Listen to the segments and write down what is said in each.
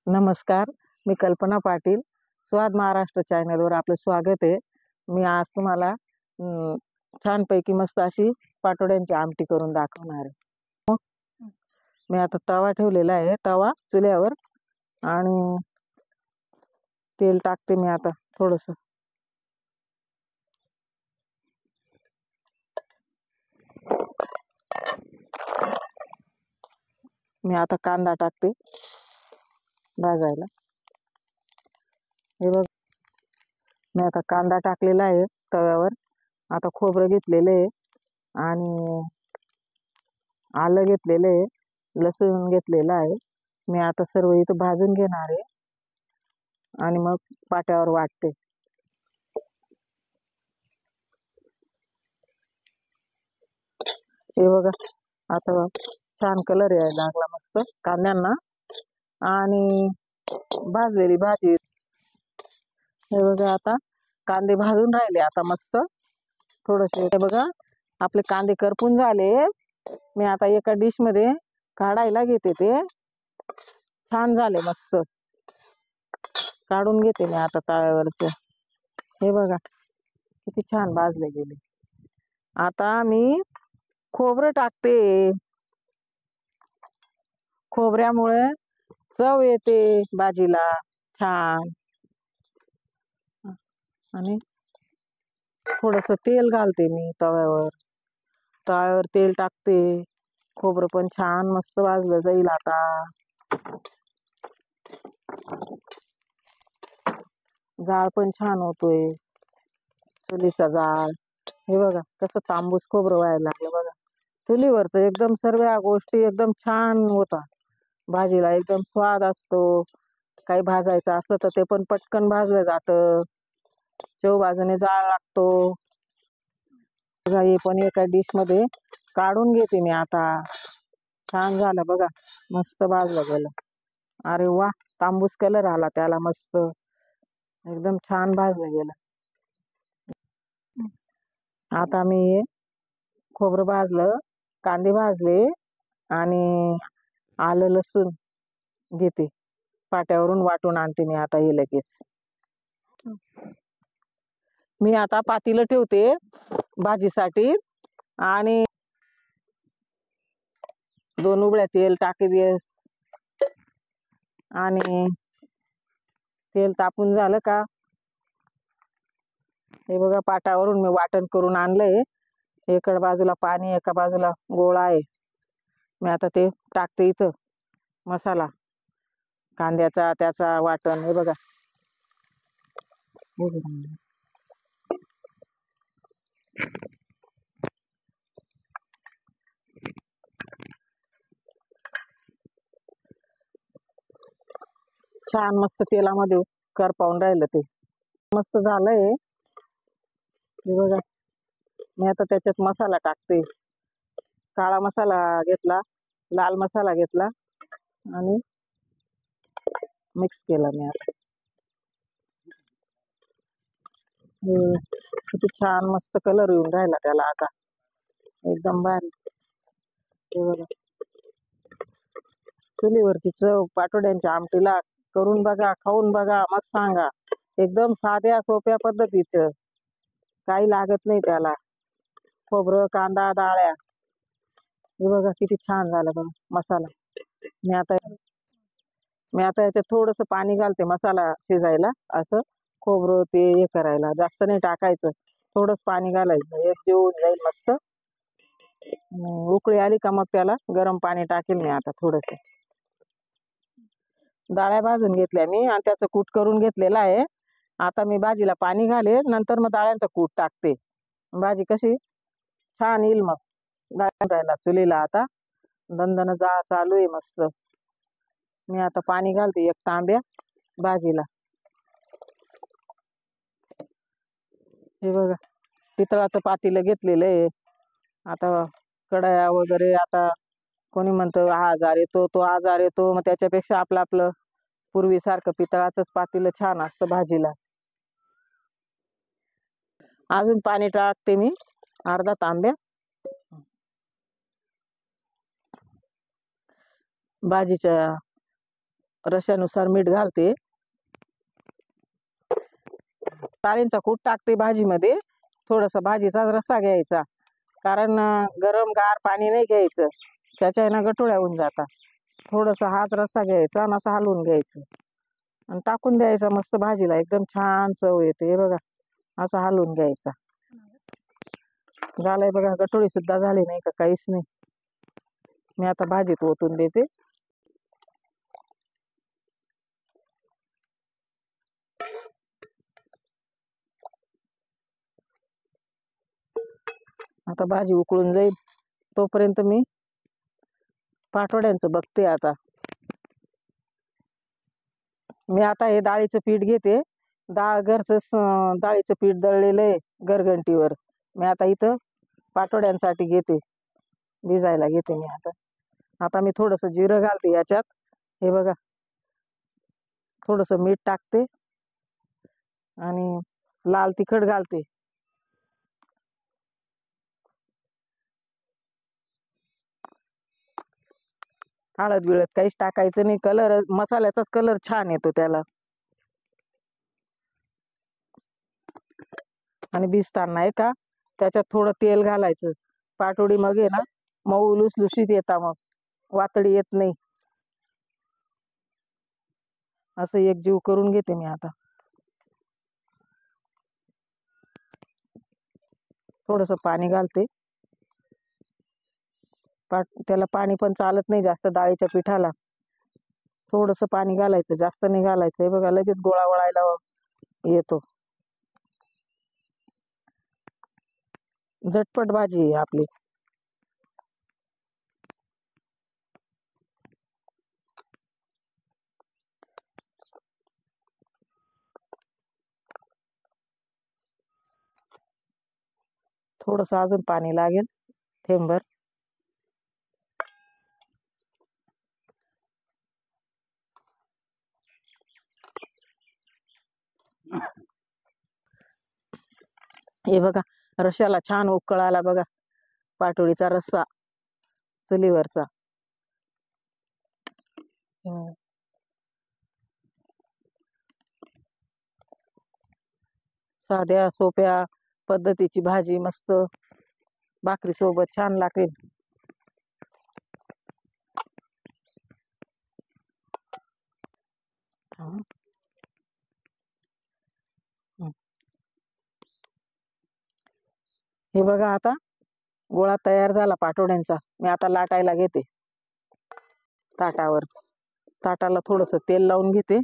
नमस्कार, मी कल्पना पाटील. स्वाद महाराष्ट्र चॅनलवर आपलं स्वागत आहे. मी आज तुम्हाला छानपैकी मस्त अशी पाटोड्यांची आमटी करून दाखवणार आहे. मी आता तवा ठेवलेला आहे, तवा चुल्यावर, आणि तेल टाकते मी आता थोडंसं. मी आता कांदा टाकते भाजायला. हे बघ, मी आता कांदा टाकलेला आहे तव्यावर. आता खोबरं घेतलेलं आहे आणि आलं घेतलेलं आहे, लसूण घेतलेलं आहे. मी आता सर्व इथं भाजून घेणार आहे आणि मग पाट्यावर वाटते. हे बघा, आता छान कलर यायला लागला मस्त कांद्यांना, आणि भाजलेली भाजी. हे बघा, आता कांदे भाजून राहिले आता मस्त थोडेसे. हे बघा, आपले कांदे करपून झाले. मी आता एका डिश मध्ये काढायला घेते. ते छान झाले मस्त, काढून घेते मी आता तव्यावरचे. हे बघा किती छान भाजले गेले. आता मी खोबरं टाकते. खोबऱ्यामुळे चव येते भाजीला छान. आणि थोडस तेल घालते मी तव्यावर. तव्यावर तेल टाकते. खोबरं पण छान मस्त भाजलं जाईल आता. जाळ पण छान होतोय, चुलीचा जाळ. हे बघा कसं तांबूस खोबरं व्हायला लागलं बघा. चुलीवरच एकदम सर्व गोष्टी एकदम छान होतात. भाजीला एकदम स्वाद असतो. काही भाजायचं असलं तर ते पण पटकन भाजलं जातं. चौबाजूने जाळ लागतो. हे पण एका डिश मध्ये काढून घेते मी आता. छान झालं बघा, मस्त भाजलं गेलं. अरे वा, तांबूस कलर आला त्याला मस्त, एकदम छान भाजलं गेलं. आता मी खोबरं भाजलं, कांदे भाजले आणि आलं लसूण घेते, पाट्यावरून वाटून आणते मी आता हे लगेच. मी आता पातीलं ठेवते भाजीसाठी, आणि 2 उबळ्या तेल टाकतेस. आणि तेल तापून झालं का, हे बघा पाटावरून मी वाटण करून आणलंय. एका बाजूला पाणी, एका बाजूला गोळा आहे. मी आता ते टाकते इथं मसाला कांद्याचा, त्याचा वाटण. हे बघा, छान मस्त तेलामध्ये करपावून राहिलं ते, मस्त झालंय. हे बघा, मी आता त्याच्यात मसाला टाकते. काळा मसाला घेतला, लाल मसाला घेतला आणि मिक्स केला मी आता. किती छान मस्त कलर येऊन राहिला त्याला आता, एकदम भारी. हे बघा, चुलीवरची चव पाटोड्यांच्या आमटीला करून बघा, खाऊन बघा, मग सांगा. एकदम साध्या सोप्या पद्धतीचं, काही लागत नाही त्याला. खोबरं, कांदा, डाळ्या. हे बघा किती छान झालं बघा मसाला. मी आता याच्यात थोडस पाणी घालते मसाला शिजायला. असं खोबरं ते हे करायला जास्त नाही टाकायचं, थोडंच पाणी घालायचं, एक जेवून जाईल मस्त. उकळी आली का मग त्याला गरम पाणी टाकेल मी आता थोडस. डाळ्या भाजून घेतल्या मी आणि त्याचं कूट करून घेतलेलं आहे. आता मी भाजीला पाणी घाले, नंतर मग डाळ्यांचं कूट टाकते. भाजी कशी छान येईल मग. डाळ्या चुलीला आता दणदण जाळ चालू आहे मस्त. मी आता पाणी घालते 1 तांब्या भाजीला. हे बघा, पितळाचं पातेलं घेतलेलं आहे. आता कढया वगैरे, आता कोणी म्हणतं हा आजार येतो, तो आजार येतो, मग त्याच्यापेक्षा आपलं पूर्वीसारखं पितळाचंच पातेलं छान असतं भाजीला. अजून पाणी टाकते मी अर्धा तांब्या. भाजीच्या रश्यानुसार मीठ घालते, डाळींचा कूट टाकते भाजीमध्ये, थोडंसं भाजीचा रस्सा घ्यायचा, कारण गरम गार पाणी नाही घ्यायचं, त्याच्या गठुळ्या होऊन जातात. थोडंसं हाच रस्सा घ्यायचा आणि असं हलवून घ्यायचं आणि टाकून द्यायचा, मस्त भाजीला एकदम छान चव येते. हे बघा, असं हलवून घ्यायचा. झालंय बघा, गठुळी सुद्धा झाली नाही का, काहीच नाही. मी आता भाजीत ओतून देते. आता भाजी उकळून जाईल तोपर्यंत मी पाटोड्यांचं बघते. आता मी आता हे डाळीचं पीठ घेते, घरचं डाळीचं पीठ दळलेलं आहे गरगंटीवर. मी आता इथं पाटोड्यांसाठी घेते, भिजायला घेते मी आता मी थोडंसं जिरं घालते याच्यात. हे बघा, थोडंसं मीठ टाकते आणि लाल तिखट घालते. हळद बिळद काहीच टाकायचं नाही, कलर मसाल्याचाच कलर छान येतो त्याला. आणि भिजताना आहे का त्याच्यात थोडं तेल घालायचं, पाटोडी मग आहे ना मऊ लुसलुशीत येता, मग वातडी येत नाही. असं एक जीव करून घेते मी आता. थोडंसं पाणी घालते, त्याला पाणी पण चालत नाही जास्त, डाळीच्या पिठाला थोडंसं पाणी घालायचं, जास्त नाही घालायचं. हे बघा, लगेच गोळा वळायला येतो. झटपट भाजी आहे आपली. थोडंसं अजून पाणी लागेल, थेंबर. हे बघा, रश्याला छान उकळ आला बघा, पाटोळीचा रस्सा चुलीवरचा. साध्या सोप्या पद्धतीची भाजी, मस्त भाकरी सोबत छान लागेल. हे बघा, आता गोळा तयार झाला पाटोड्यांचा. मी आता लाटायला घेते ताटावर. ताटाला थोडंसं तेल लावून घेते.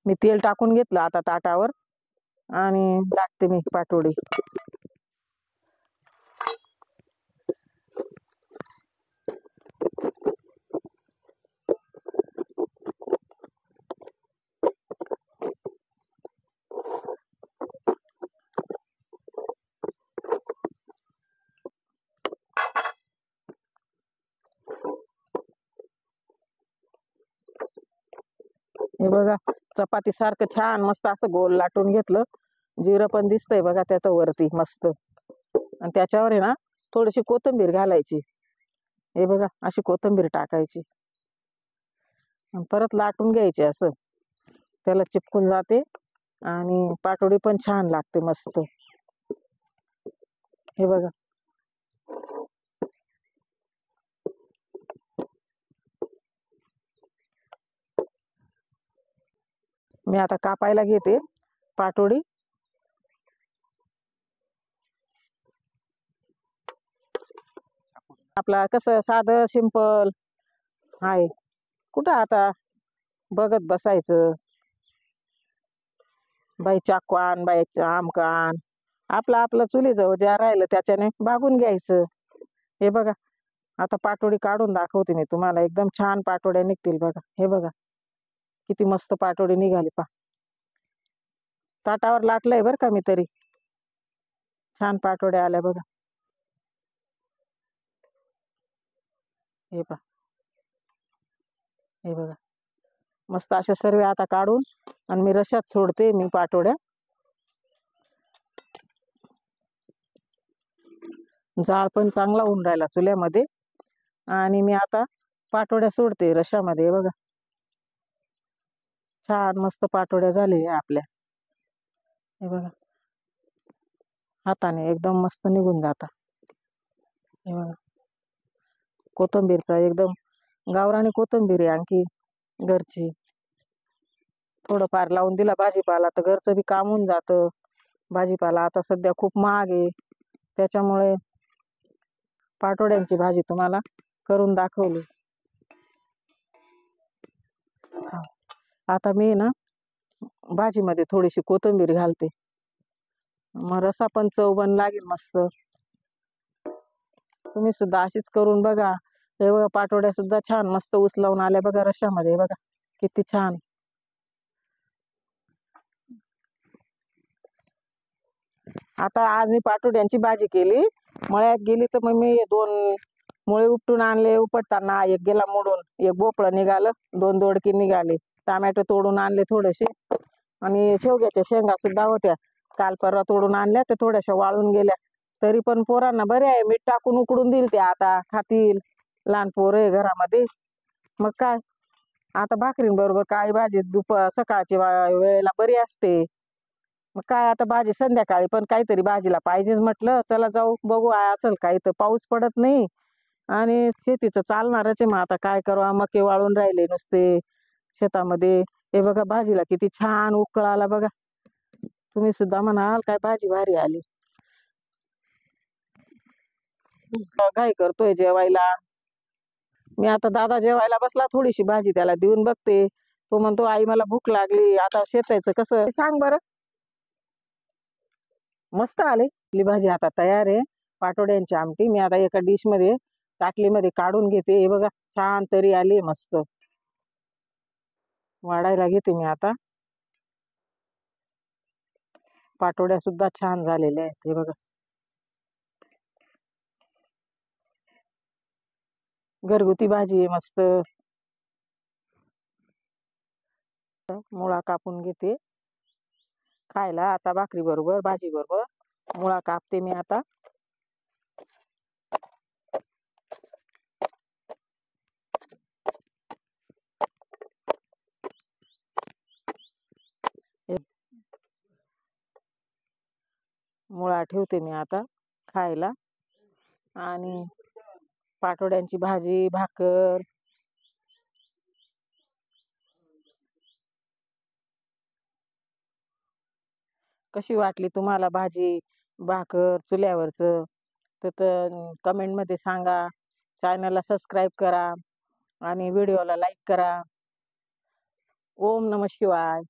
मी तेल टाकून घेतलं आता ताटावर आणि लाटते मी पाटोडी. हे बघा, चपाती सारखं छान मस्त असं गोल लाटून घेतलं. जिरं पण दिसतंय बघा त्याच्या वरती मस्त, आणि त्याच्यावर आहे ना थोडीशी कोथिंबीर घालायची. हे बघा, अशी कोथिंबीर टाकायची आणि परत लाटून घ्यायची. असं त्याला चिपकून जाते आणि पाटोडी पण छान लागते मस्त. हे बघा, मी आता कापायला घेते पाटोडी. आपला कसं साधं सिंपल आहे, कुठं आता बघत बसायचं, बाई चाकू आण, बाई आमका आण. आपलं आपलं चुलीजवळ ज्या राहिलं त्याच्याने भागून घ्यायचं. हे बघा, आता पाटोडी काढून दाखवते मी तुम्हाला, एकदम छान पाटोड्या निघतील बघा. हे बघा, किती मस्त पाटोडी निघाली पा. ताटावर लाटलंय बरं का मी, तरी छान पाटोड्या आल्या बघा. हे पा, हे बघा, मस्त अशा सर्व आता काढून आणि मी रश्यात सोडते मी पाटोड्या. जाळ पण चांगला होऊन राहिला चुल्यामध्ये आणि मी आता पाटोड्या सोडते रश्यामध्ये. बघा, छान मस्त पाटोड्या झाल्या आपल्या. हे बघा, हाताने एकदम मस्त निघून जाता. हे बघा, कोथिंबीरचा एकदम गावरानी कोथिंबीर आहे, आणखी घरची. थोडंफार लावून दिला भाजीपाला तर घरचं बी काम होऊन जातं. भाजीपाला आता सध्या खूप महाग आहे, त्याच्यामुळे पाटोड्यांची भाजी तुम्हाला करून दाखवली. आता मी ना भाजीमध्ये थोडीशी कोथिंबीर घालते, मग रसा पण चवबन लागेल मस्त. तुम्ही सुद्धा अशीच करून बघा. हे बघा, पाटोड्या सुद्धा छान मस्त उचलावून आल्या बघा रश्यामध्ये. बघा किती छान. आता आज मी पाटोड्यांची भाजी केली. मळ्यात गेली तर मग मी 2 मुळे उपटून आणले. उपटताना एक गेला मोडून, एक भोपळं निघालं, 2 दोडकी निघाले. टोमॅटो तोडून आणले थोडेसे, आणि शेवग्याच्या शेंगा सुद्धा होत्या. काल परवा तोडून आणल्या, ते थोड्याशा वाळून गेल्या. तरी पण पोरांना बरे आहे, मीठ टाकून उकडून दिल ते, आता खातील. लहान पोरं आहे घरामध्ये. मग काय, आता भाकरींबरोबर काय भाजी सकाळची वेळेला बरी असते. मग काय, आता भाजी संध्याकाळी पण काहीतरी भाजीला पाहिजेच म्हटलं. चला जाऊ बघू असेल काही तर. पाऊस पडत नाही आणि शेतीचं चालणारच आहे. मग आता काय करावं, मके वाळून राहिले नुसते शेतामध्ये. हे बघा भाजीला किती छान उकळ आला बघा. तुम्ही सुद्धा म्हणाल काय भाजी भारी आली. काय करतोय जेवायला. मी आता दादा जेवायला बसला, थोडीशी भाजी त्याला देऊन बघते. तो म्हणतो आई मला भूक लागली. आता शेतायचं कसं सांग बरं. मस्त आले. आपली भाजी आता तयार आहे. पाटोड्यांची आमटी मी आता एका डिश मध्ये ताटलीमध्ये काढून घेते. हे बघा छान तरी आली मस्त. वाढायला घेते मी आता. पाटोड्या सुद्धा छान झालेल्या आहेत. हे बघा, घरगुती भाजी आहे मस्त. मुळा कापून घेते खायला आता भाकरी बरोबर, भाजी बरोबर. मुळा कापते मी आता. मुळा ठेवते मी आता खायला. आणि पाटोड्यांची भाजी, भाकर. कशी वाटली तुम्हाला भाजी भाकर चुल्यावरचं, तर कमेंटमध्ये सांगा. चॅनलला सबस्क्राईब करा आणि व्हिडिओला लाईक करा. ओम नमः शिवाय.